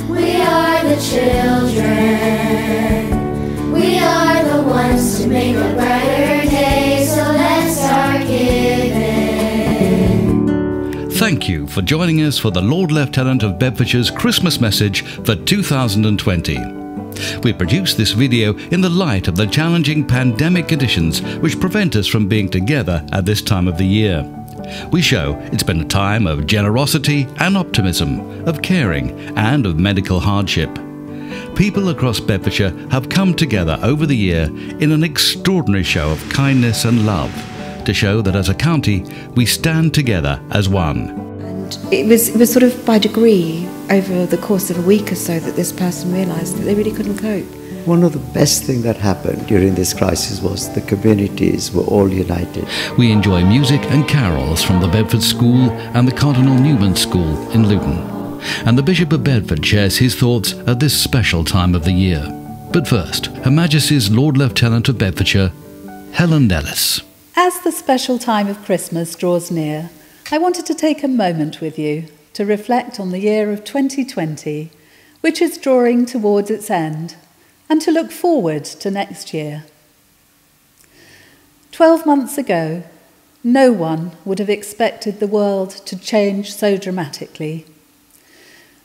We are the children. We are the ones to make a brighter day, so let's start giving. Thank you for joining us for the Lord Lieutenant of Bedfordshire's Christmas message for 2020. We produced this video in the light of the challenging pandemic conditions which prevent us from being together at this time of the year. We show it's been a time of generosity and optimism, of caring and of medical hardship. People across Bedfordshire have come together over the year in an extraordinary show of kindness and love to show that as a county we stand together as one. And it was sort of by degree over the course of a week or so that this person realised that they really couldn't cope. One of the best things that happened during this crisis was the communities were all united. We enjoy music and carols from the Bedford School and the Cardinal Newman School in Luton. And the Bishop of Bedford shares his thoughts at this special time of the year. But first, Her Majesty's Lord Lieutenant of Bedfordshire, Helen Nellis. As the special time of Christmas draws near, I wanted to take a moment with you to reflect on the year of 2020, which is drawing towards its end, and to look forward to next year. 12 months ago, no one would have expected the world to change so dramatically.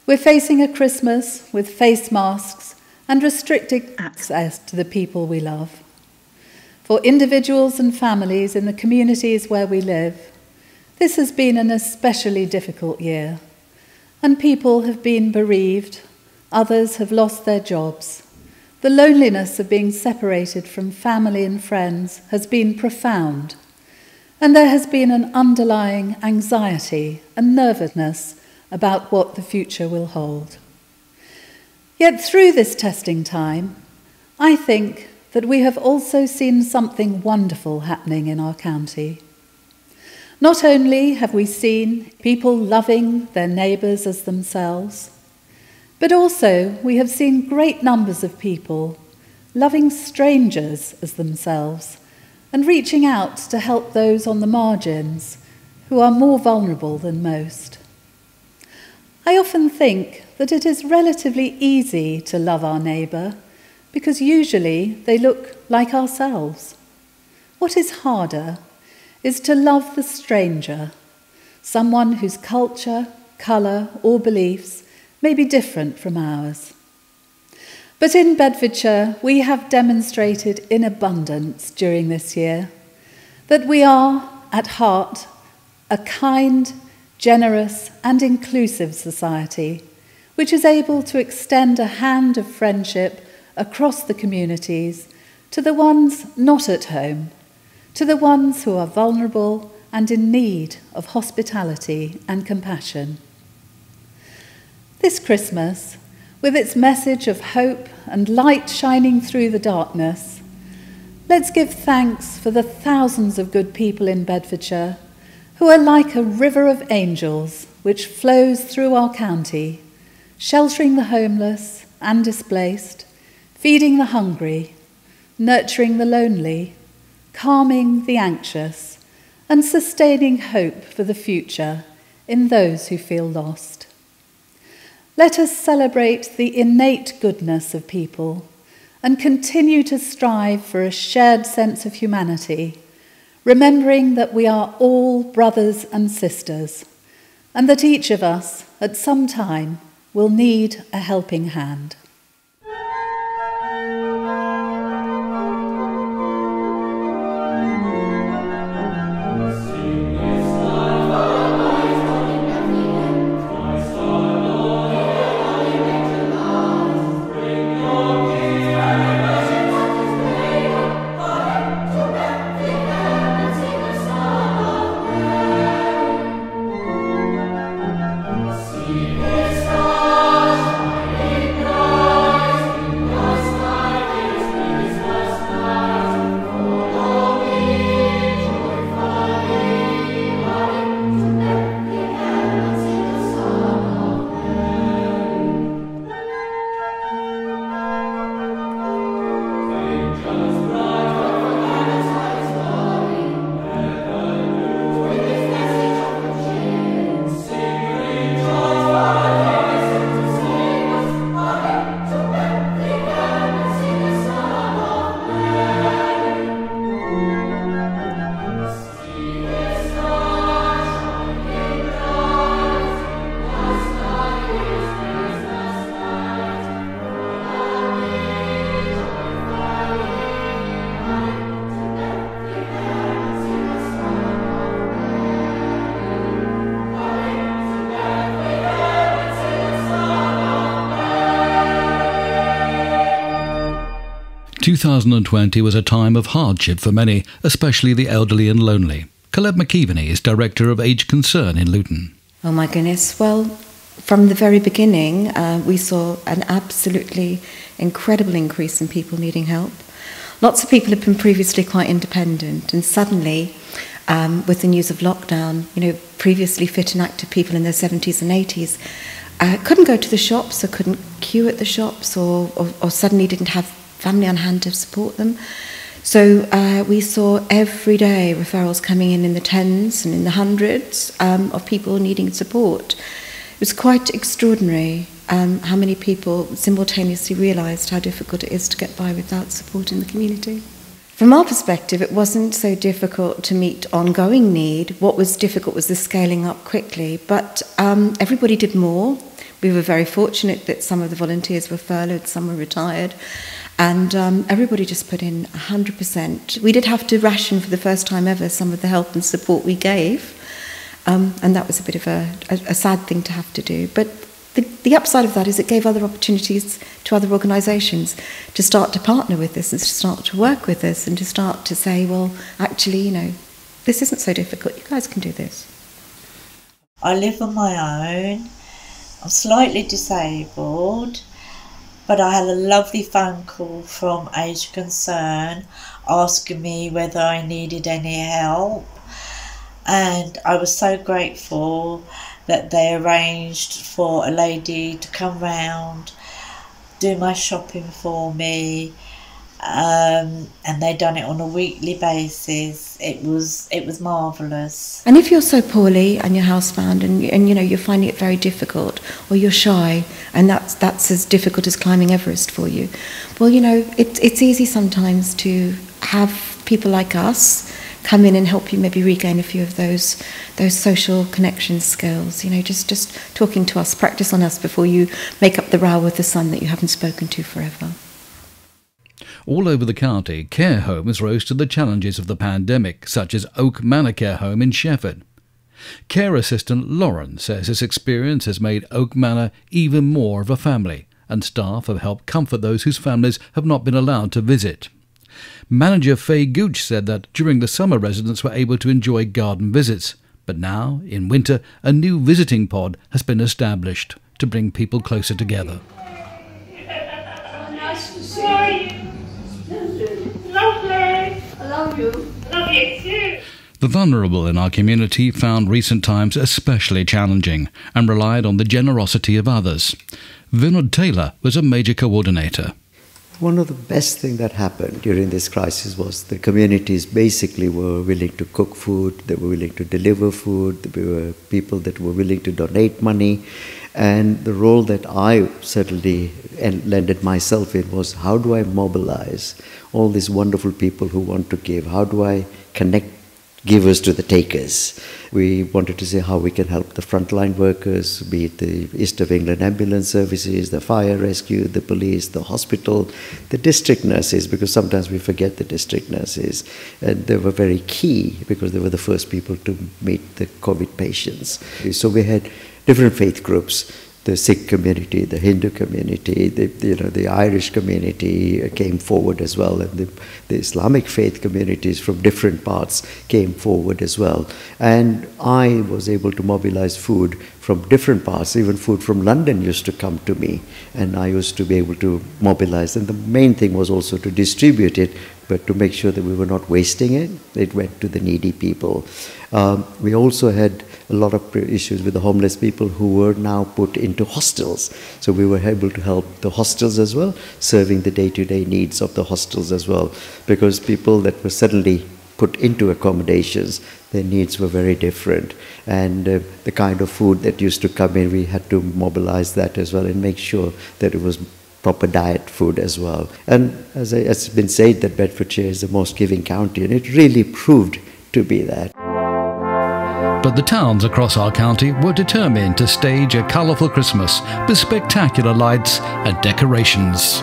We're facing a Christmas with face masks and restricted access to the people we love. For individuals and families in the communities where we live, this has been an especially difficult year, and people have been bereaved, others have lost their jobs. The loneliness of being separated from family and friends has been profound, and there has been an underlying anxiety and nervousness about what the future will hold. Yet through this testing time, I think that we have also seen something wonderful happening in our county. Not only have we seen people loving their neighbours as themselves, but also we have seen great numbers of people loving strangers as themselves and reaching out to help those on the margins who are more vulnerable than most. I often think that it is relatively easy to love our neighbour because usually they look like ourselves. What is harder is to love the stranger, someone whose culture, colour or beliefs may be different from ours. But in Bedfordshire, we have demonstrated in abundance during this year that we are, at heart, a kind, generous and inclusive society, which is able to extend a hand of friendship across the communities to the ones not at home, to the ones who are vulnerable and in need of hospitality and compassion. This Christmas, with its message of hope and light shining through the darkness, let's give thanks for the thousands of good people in Bedfordshire who are like a river of angels which flows through our county, sheltering the homeless and displaced, feeding the hungry, nurturing the lonely, calming the anxious, and sustaining hope for the future in those who feel lost. Let us celebrate the innate goodness of people and continue to strive for a shared sense of humanity, remembering that we are all brothers and sisters, and that each of us, at some time, will need a helping hand. See the stars shining bright. 2020 was a time of hardship for many, especially the elderly and lonely. Colette McKeveney is Director of Age Concern in Luton. Oh my goodness. Well, from the very beginning, we saw an absolutely incredible increase in people needing help. Lots of people had been previously quite independent, and suddenly, with the news of lockdown, previously fit and active people in their 70s and 80s couldn't go to the shops or couldn't queue at the shops or suddenly didn't have family on hand to support them. So we saw every day referrals coming in the tens and in the hundreds of people needing support. It was quite extraordinary how many people simultaneously realised how difficult it is to get by without support in the community. From our perspective, it wasn't so difficult to meet ongoing need. What was difficult was the scaling up quickly, but everybody did more. We were very fortunate that some of the volunteers were furloughed, some were retired, and everybody just put in 100%. We did have to ration for the first time ever some of the help and support we gave, and that was a bit of a sad thing to have to do. But the upside of that is it gave other opportunities to other organisations to start to partner with us and to start to work with us and to start to say, well, actually, this isn't so difficult, you guys can do this. I live on my own. I'm slightly disabled, but I had a lovely phone call from Age Concern asking me whether I needed any help, and I was so grateful that they arranged for a lady to come round, do my shopping for me, and they done it on a weekly basis. It was marvellous. And if you're so poorly and you're housebound and you're finding it very difficult, or you're shy and that's as difficult as climbing Everest for you, well, it's easy sometimes to have people like us come in and help you maybe regain a few of those social connection skills. Just talking to us, practice on us before you make up the row with the son that you haven't spoken to forever. All over the county, care homes rose to the challenges of the pandemic, such as Oak Manor Care Home in Shefford. Care assistant Lauren says his experience has made Oak Manor even more of a family, and staff have helped comfort those whose families have not been allowed to visit. Manager Faye Gooch said that during the summer residents were able to enjoy garden visits, but now, in winter, a new visiting pod has been established to bring people closer together. Nice to see you. Lovely. I love you. Love you too. The vulnerable in our community found recent times especially challenging and relied on the generosity of others. Vinod Taylor was a major coordinator. One of the best things that happened during this crisis was the communities basically were willing to cook food, they were willing to deliver food, there were people that were willing to donate money. And the role that I certainly landed myself in was, how do I mobilize all these wonderful people who want to give? How do I connect givers to the takers? We wanted to say how we can help the frontline workers, be it the East of England ambulance services, the fire rescue, the police, the hospital, the district nurses, because sometimes we forget the district nurses. And they were very key because they were the first people to meet the COVID patients. So we had different faith groups, the Sikh community, the Hindu community, the Irish community came forward as well, and the Islamic faith communities from different parts came forward as well. And I was able to mobilize food from different parts. Even food from London used to come to me, and I used to be able to mobilize. And the main thing was also to distribute it, but to make sure that we were not wasting it. It went to the needy people. We also had a lot of issues with the homeless people who were now put into hostels. So we were able to help the hostels as well, serving the day-to-day needs of the hostels as well. Because people that were suddenly put into accommodations, their needs were very different. And the kind of food that used to come in, we had to mobilize that as well and make sure that it was proper diet food as well. And as it's been said that Bedfordshire is the most giving county, and it really proved to be that. But the towns across our county were determined to stage a colourful Christmas with spectacular lights and decorations.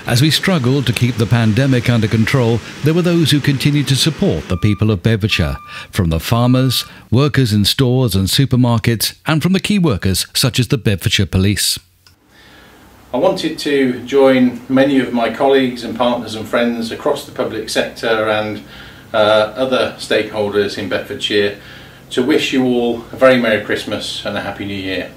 As we struggled to keep the pandemic under control, there were those who continued to support the people of Bedfordshire, from the farmers, workers in stores and supermarkets, and from the key workers such as the Bedfordshire Police. I wanted to join many of my colleagues and partners and friends across the public sector and other stakeholders in Bedfordshire to wish you all a very Merry Christmas and a Happy New Year.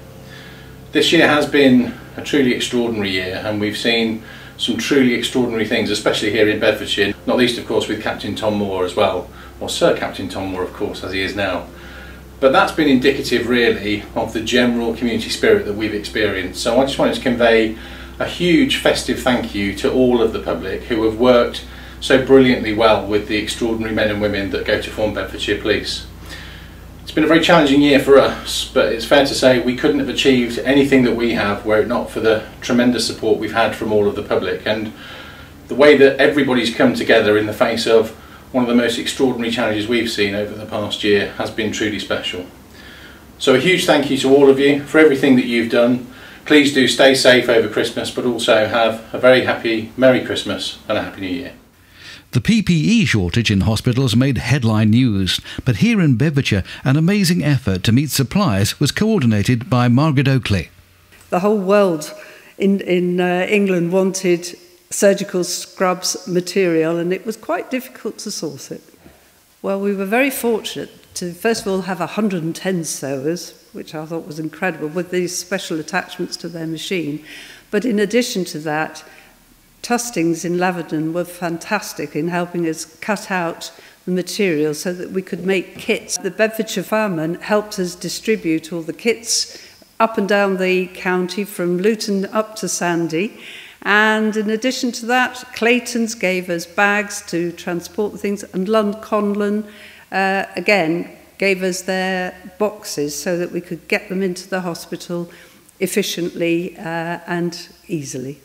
This year has been a truly extraordinary year, and we've seen some truly extraordinary things, especially here in Bedfordshire, not least of course with Captain Tom Moore as well, or Sir Captain Tom Moore of course, as he is now. But that's been indicative really of the general community spirit that we've experienced. So I just wanted to convey a huge festive thank you to all of the public who have worked so brilliantly well with the extraordinary men and women that go to form Bedfordshire Police. It's been a very challenging year for us, but it's fair to say we couldn't have achieved anything that we have were it not for the tremendous support we've had from all of the public, and the way that everybody's come together in the face of one of the most extraordinary challenges we've seen over the past year has been truly special. So a huge thank you to all of you for everything that you've done. Please do stay safe over Christmas, but also have a very happy Merry Christmas and a Happy New Year. The PPE shortage in hospitals made headline news, but here in Bedfordshire, an amazing effort to meet supplies was coordinated by Margaret Oakley. The whole world in England wanted surgical scrubs material, and it was quite difficult to source it. Well, we were very fortunate to first of all have 110 sewers, which I thought was incredible, with these special attachments to their machine. But in addition to that, Tustings in Lavenden were fantastic in helping us cut out the material so that we could make kits. The Bedfordshire firemen helped us distribute all the kits up and down the county from Luton up to Sandy. And in addition to that, Clayton's gave us bags to transport the things, and Conlon again gave us their boxes so that we could get them into the hospital efficiently and easily.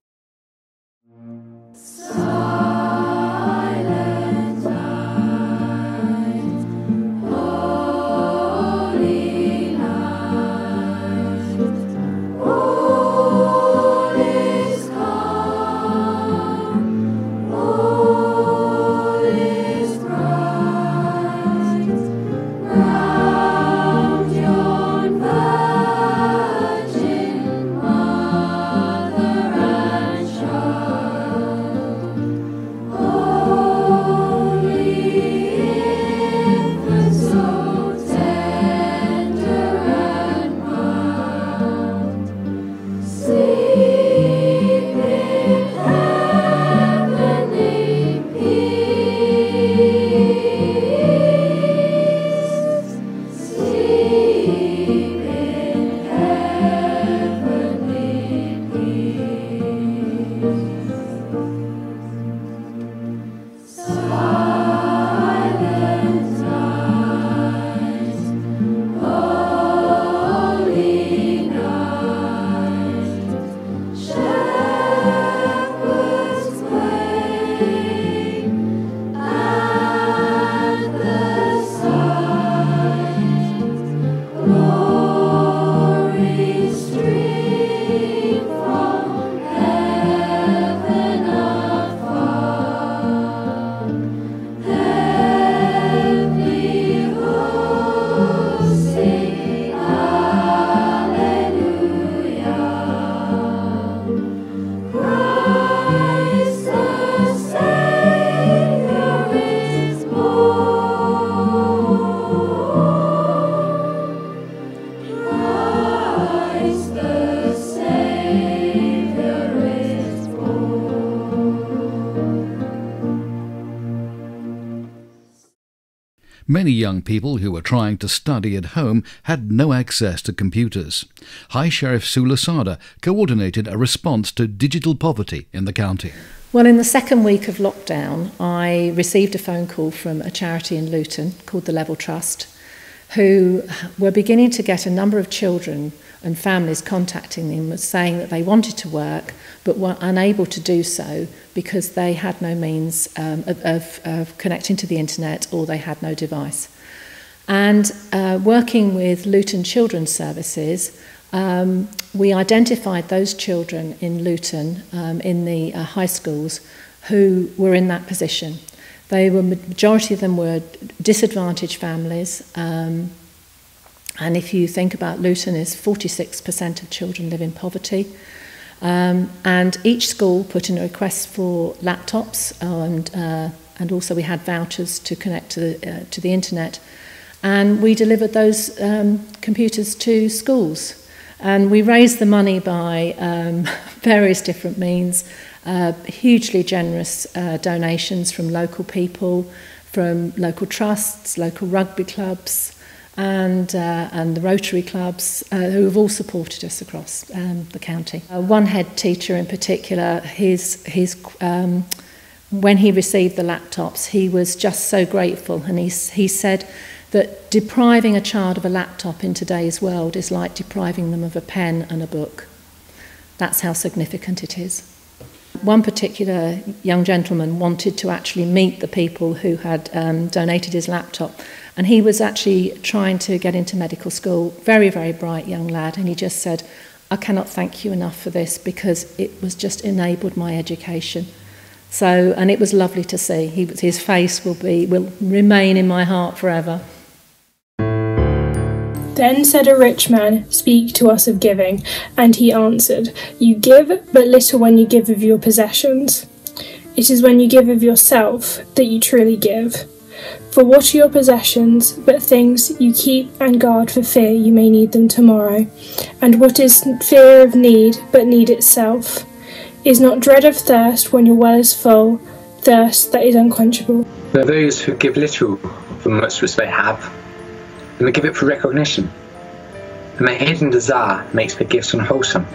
Many young people who were trying to study at home had no access to computers. High Sheriff Sue Lasada coordinated a response to digital poverty in the county. Well, in the second week of lockdown, I received a phone call from a charity in Luton called the Level Trust, who were beginning to get a number of children and families contacting them saying that they wanted to work but were unable to do so because they had no means of connecting to the internet, or they had no device. And working with Luton Children's Services, we identified those children in Luton, in the high schools, who were in that position. Majority of them were disadvantaged families, and if you think about Luton, is 46% of children live in poverty. And each school put in a request for laptops, and also we had vouchers to connect to the internet. And we delivered those computers to schools. And we raised the money by various different means, hugely generous donations from local people, from local trusts, local rugby clubs, and the Rotary clubs, who have all supported us across the county. One head teacher in particular, when he received the laptops, he was just so grateful, and he said that depriving a child of a laptop in today's world is like depriving them of a pen and a book. That's how significant it is. One particular young gentleman wanted to actually meet the people who had donated his laptop, and he was actually trying to get into medical school, very, very bright young lad, and he just said, "I cannot thank you enough for this because it was just enabled my education." So, and it was lovely to see. His face will remain in my heart forever. Then said a rich man, "Speak to us of giving." And he answered, "You give but little when you give of your possessions. It is when you give of yourself that you truly give. For what are your possessions but things you keep and guard for fear you may need them tomorrow? And what is fear of need but need itself? Is not dread of thirst when your well is full, thirst that is unquenchable?" There are those who give little for much which they have, and they give it for recognition, and their hidden desire makes their gifts unwholesome.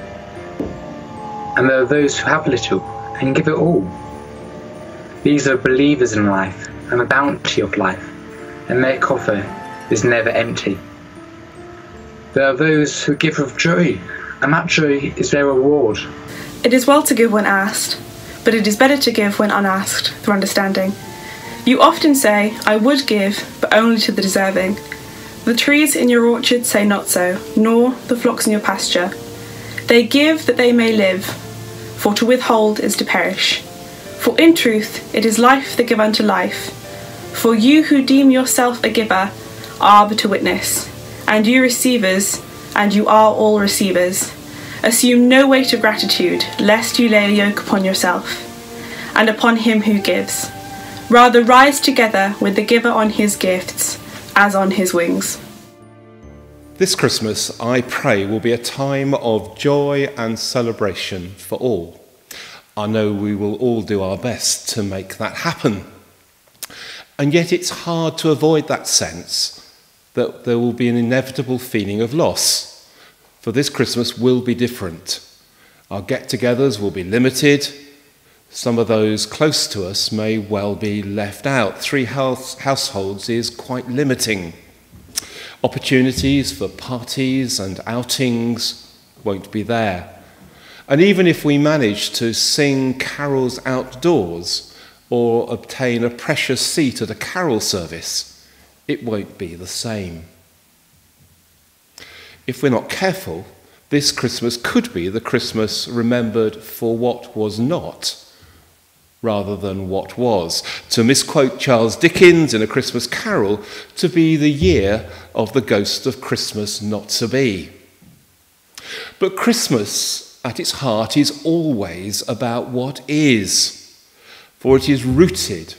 And there are those who have little and give it all. These are believers in life and the bounty of life, and their coffer is never empty. There are those who give of joy, and that joy is their reward. It is well to give when asked, but it is better to give when unasked, through understanding. You often say, "I would give, but only to the deserving." The trees in your orchard say not so, nor the flocks in your pasture. They give that they may live, for to withhold is to perish. For in truth it is life that give unto life. For you who deem yourself a giver are but a witness, and you receivers, and you are all receivers. Assume no weight of gratitude, lest you lay a yoke upon yourself, and upon him who gives. Rather rise together with the giver on his gifts, as on his wings. This Christmas, I pray, will be a time of joy and celebration for all. I know we will all do our best to make that happen. And yet it's hard to avoid that sense that there will be an inevitable feeling of loss. For this Christmas will be different. Our get-togethers will be limited. Some of those close to us may well be left out. 3 households is quite limiting. Opportunities for parties and outings won't be there. And even if we manage to sing carols outdoors or obtain a precious seat at a carol service, it won't be the same. If we're not careful, this Christmas could be the Christmas remembered for what was not, rather than what was. To misquote Charles Dickens in A Christmas Carol, to be the year of the ghost of Christmas not to be. But Christmas, at its heart, is always about what is, for it is rooted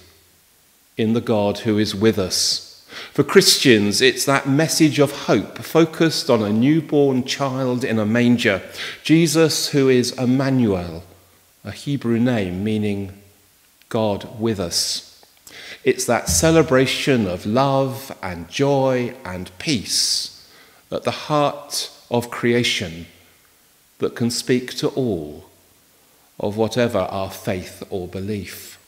in the God who is with us. For Christians, it's that message of hope focused on a newborn child in a manger, Jesus who is Emmanuel, a Hebrew name meaning God with us. It's that celebration of love and joy and peace at the heart of creation that can speak to all, of whatever our faith or belief.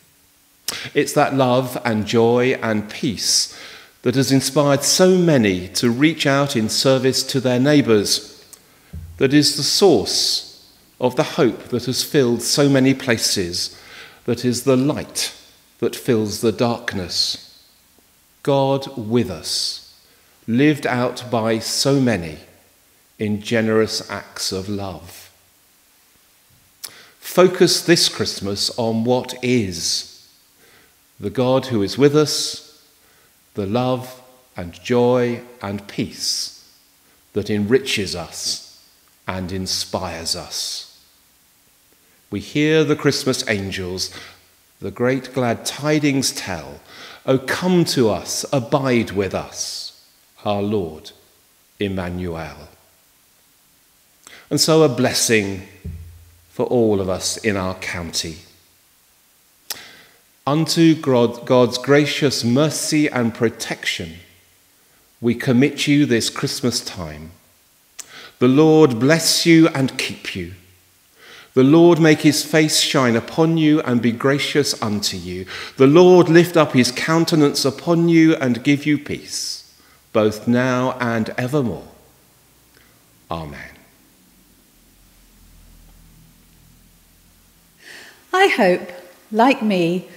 It's that love and joy and peace that has inspired so many to reach out in service to their neighbours, that is the source of the hope that has filled so many places, that is the light that fills the darkness. God with us, lived out by so many, in generous acts of love. Focus this Christmas on what is: the God who is with us, the love and joy and peace that enriches us and inspires us. We hear the Christmas angels, the great glad tidings tell, "O come to us, abide with us, our Lord Emmanuel." And so a blessing for all of us in our county. Unto God's gracious mercy and protection, we commit you this Christmas time. The Lord bless you and keep you. The Lord make his face shine upon you and be gracious unto you. The Lord lift up his countenance upon you and give you peace, both now and evermore. Amen. I hope, like me,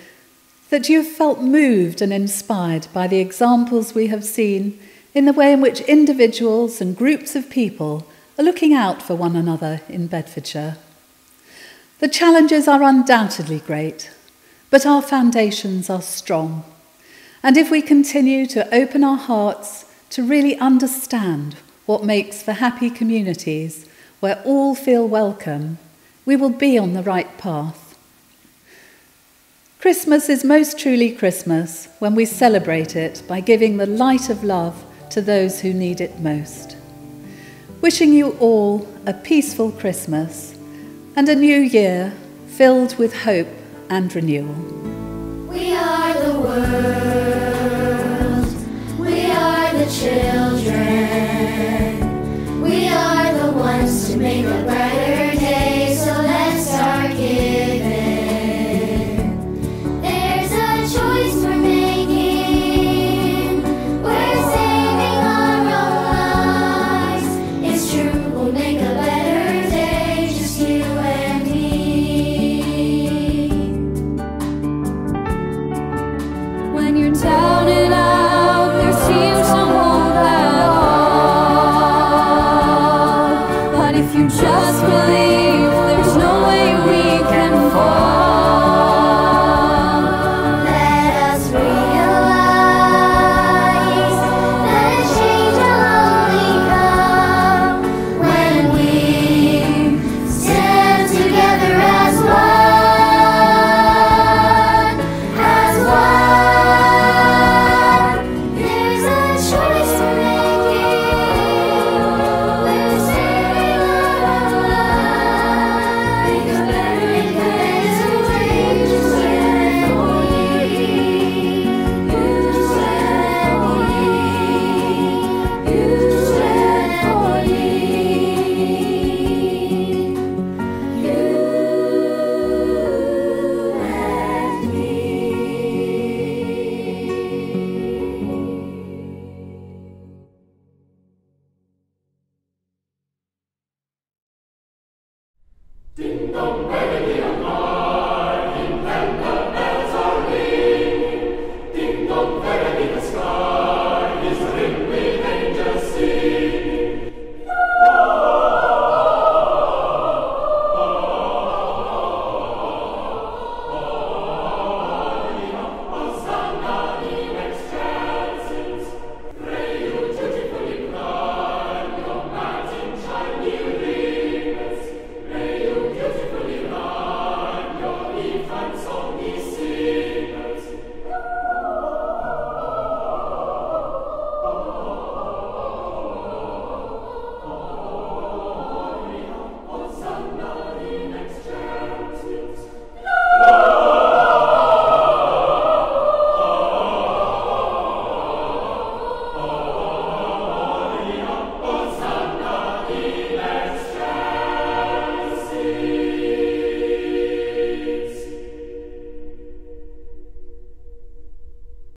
that you have felt moved and inspired by the examples we have seen in the way in which individuals and groups of people are looking out for one another in Bedfordshire. The challenges are undoubtedly great, but our foundations are strong. And if we continue to open our hearts to really understand what makes for happy communities where all feel welcome, we will be on the right path. Christmas is most truly Christmas when we celebrate it by giving the light of love to those who need it most. Wishing you all a peaceful Christmas and a new year filled with hope and renewal. We are the world, we are the children, we are the ones to make a